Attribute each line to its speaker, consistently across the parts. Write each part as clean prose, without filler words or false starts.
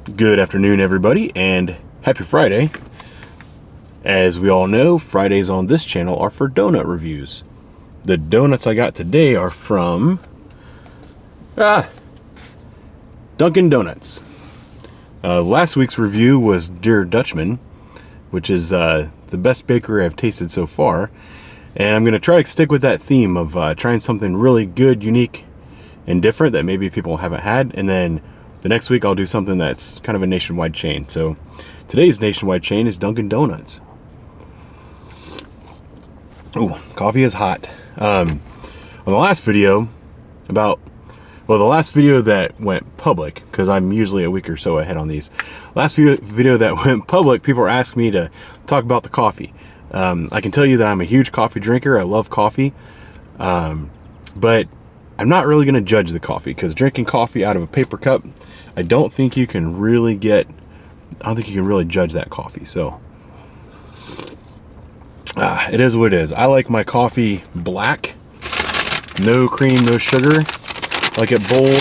Speaker 1: Good afternoon, everybody, and happy Friday. As we all know, Fridays on this channel are for donut reviews. The donuts I got today are from Dunkin Donuts. Last week's review was Dear Dutchman, which is the best bakery I've tasted so far. And I'm going to try to stick with that theme of trying something really good, unique, and different that maybe people haven't had. And then the next week I'll do something that's kind of a nationwide chain. So today's nationwide chain is Dunkin Donuts. Oh, coffee is hot. On the last video the last video that went public, because I'm usually a week or so ahead on these. Last video that went public, people were asking me to talk about the coffee. I can tell you that I'm a huge coffee drinker. I love coffee. But I'm not really going to judge the coffee, because drinking coffee out of a paper cup, I don't think you can really judge that coffee. So it is what it is. I like my coffee black, no cream, no sugar. I like it bold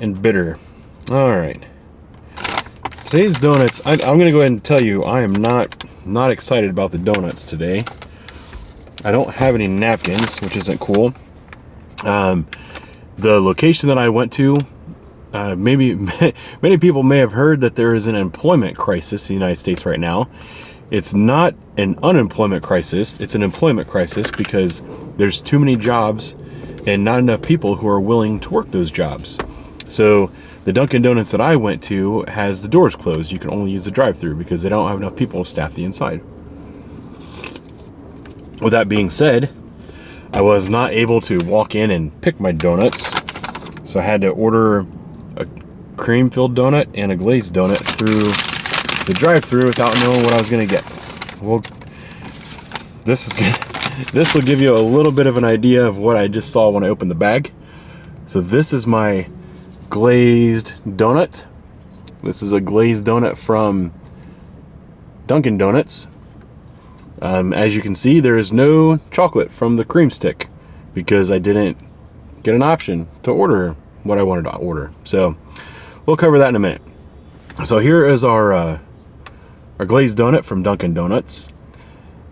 Speaker 1: and bitter. All right, today's donuts. I'm going to go ahead and tell you I am not excited about the donuts today. I don't have any napkins, which isn't cool. The location that I went to, many people may have heard that there is an employment crisis in the United States right now. It's not an unemployment crisis, it's an employment crisis, because there's too many jobs and not enough people who are willing to work those jobs. So the Dunkin Donuts that I went to has the doors closed. You can only use the drive-through because they don't have enough people to staff the inside. With that being said, I was not able to walk in and pick my donuts, so I had to order a cream-filled donut and a glazed donut through the drive-through without knowing what I was going to get. Well, this will give you a little bit of an idea of what I just saw when I opened the bag. So this is my glazed donut. This is a glazed donut from Dunkin Donuts. As you can see, there is no chocolate from the cream stick because I didn't get an option to order what I wanted to order. So we'll cover that in a minute. So here is our glazed donut from Dunkin Donuts.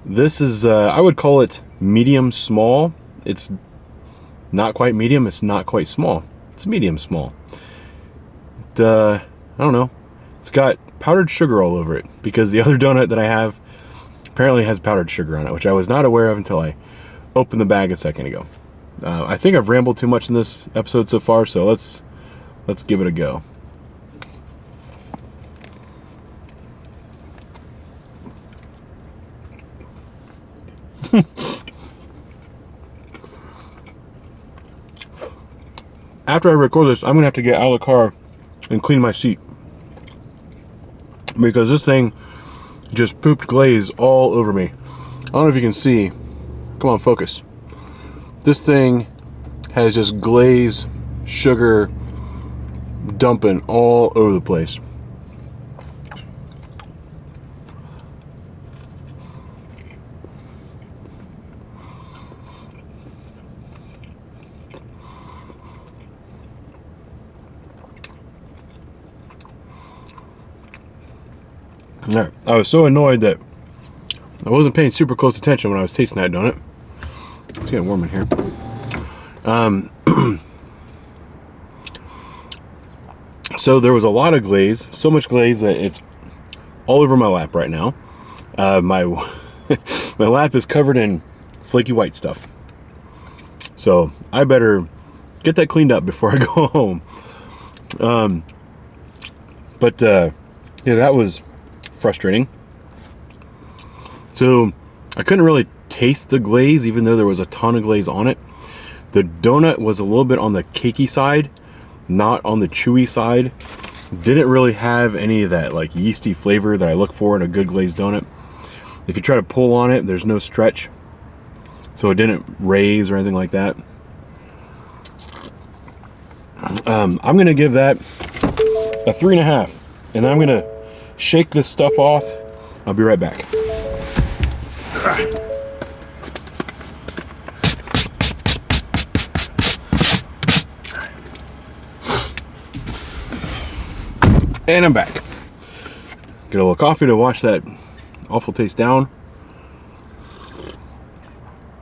Speaker 1: This is, I would call it medium small. It's not quite medium, it's not quite small. It's medium small. I don't know. It's got powdered sugar all over it because the other donut that I have apparently has powdered sugar on it, which I was not aware of until I opened the bag a second ago. I think I've rambled too much in this episode so far, so let's give it a go. After I record this, I'm gonna have to get out of the car and clean my seat because this thing just pooped glaze all over me. I don't know if you can see. Come on, focus. This thing has just glaze, sugar dumping all over the place. Alright, I was so annoyed that I wasn't paying super close attention when I was tasting that donut. It's getting warm in here. So there was a lot of glaze, so much glaze that it's all over my lap right now. My lap is covered in flaky white stuff. So I better get that cleaned up before I go home. Yeah, that was frustrating. So I couldn't really taste the glaze, even though there was a ton of glaze on it. The donut was a little bit on the cakey side, not on the chewy side. Didn't really have any of that like yeasty flavor that I look for in a good glazed donut. If you try to pull on it, there's no stretch, so it didn't raise or anything like that. I'm gonna give that a 3.5, and then I'm gonna shake this stuff off. I'll be right back. And I'm back. Get a little coffee to wash that awful taste down.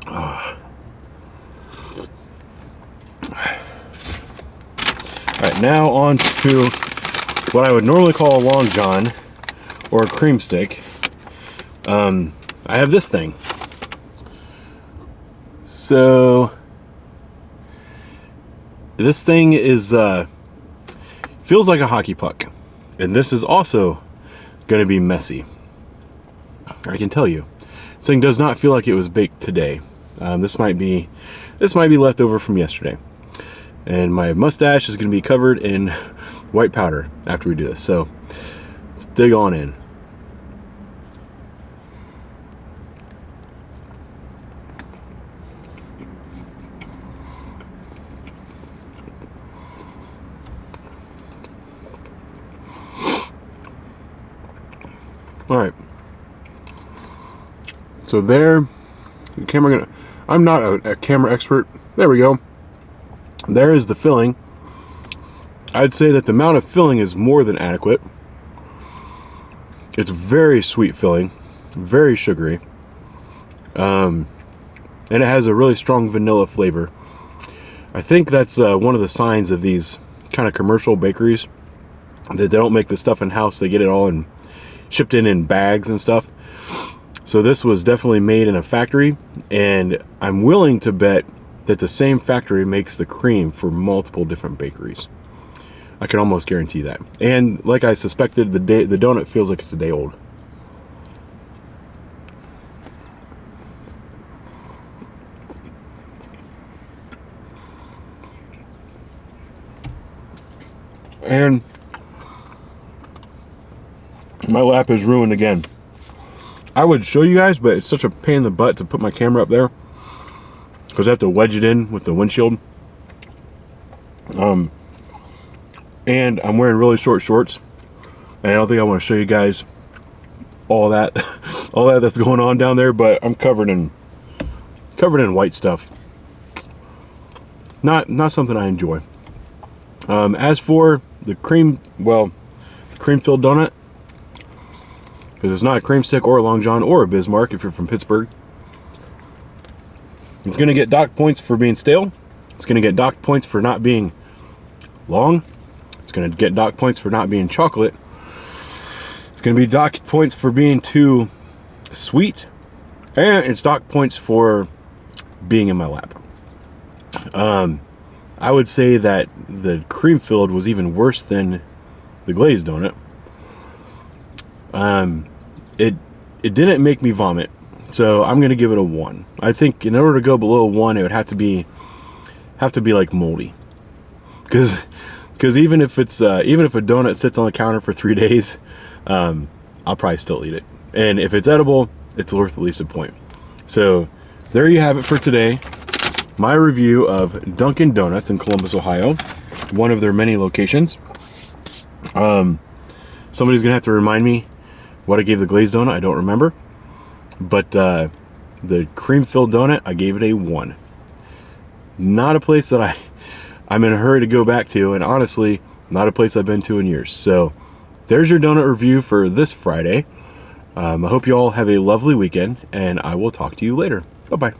Speaker 1: All right, now on to what I would normally call a Long John or a cream stick. I have this thing. So this thing is feels like a hockey puck, and this is also going to be messy. I can tell you, this thing does not feel like it was baked today. This might be left over from yesterday, and my mustache is going to be covered in white powder after we do this. So let's dig on in. All right. So there, the camera I'm not a camera expert. There we go. There is the filling. I'd say that the amount of filling is more than adequate. It's very sweet filling, very sugary. And it has a really strong vanilla flavor. I think that's one of the signs of these kind of commercial bakeries, that they don't make the stuff in-house. They get it all shipped in bags and stuff. So this was definitely made in a factory, and I'm willing to bet that the same factory makes the cream for multiple different bakeries. I can almost guarantee that. And like I suspected, the donut feels like it's a day old. And my lap is ruined again. I would show you guys, but it's such a pain in the butt to put my camera up there because I have to wedge it in with the windshield. And I'm wearing really short shorts, and I don't think I want to show you guys all that that's going on down there, but I'm covered in white stuff. Not something I enjoy. As for the cream, well, the cream filled donut, because it's not a cream stick or a Long John or a Bismarck if you're from Pittsburgh. It's going to get docked points for being stale. It's going to get docked points for not being long. It's going to get docked points for not being chocolate. It's going to be docked points for being too sweet. And it's docked points for being in my lap. I would say that the cream filled was even worse than the glazed donut. It didn't make me vomit, so I'm gonna give it a 1. I think in order to go below 1, it would have to be like moldy, because even if a donut sits on the counter for 3 days, I'll probably still eat it, and if it's edible, it's worth at least a point. So there you have it for today. My review of Dunkin' Donuts in Columbus, Ohio, one of their many locations. Somebody's gonna have to remind me what I gave the glazed donut. I don't remember, but the cream filled donut, I gave it a 1. Not a place that I'm in a hurry to go back to, and honestly, not a place I've been to in years. So there's your donut review for this Friday. I hope you all have a lovely weekend, and I will talk to you later. Bye bye.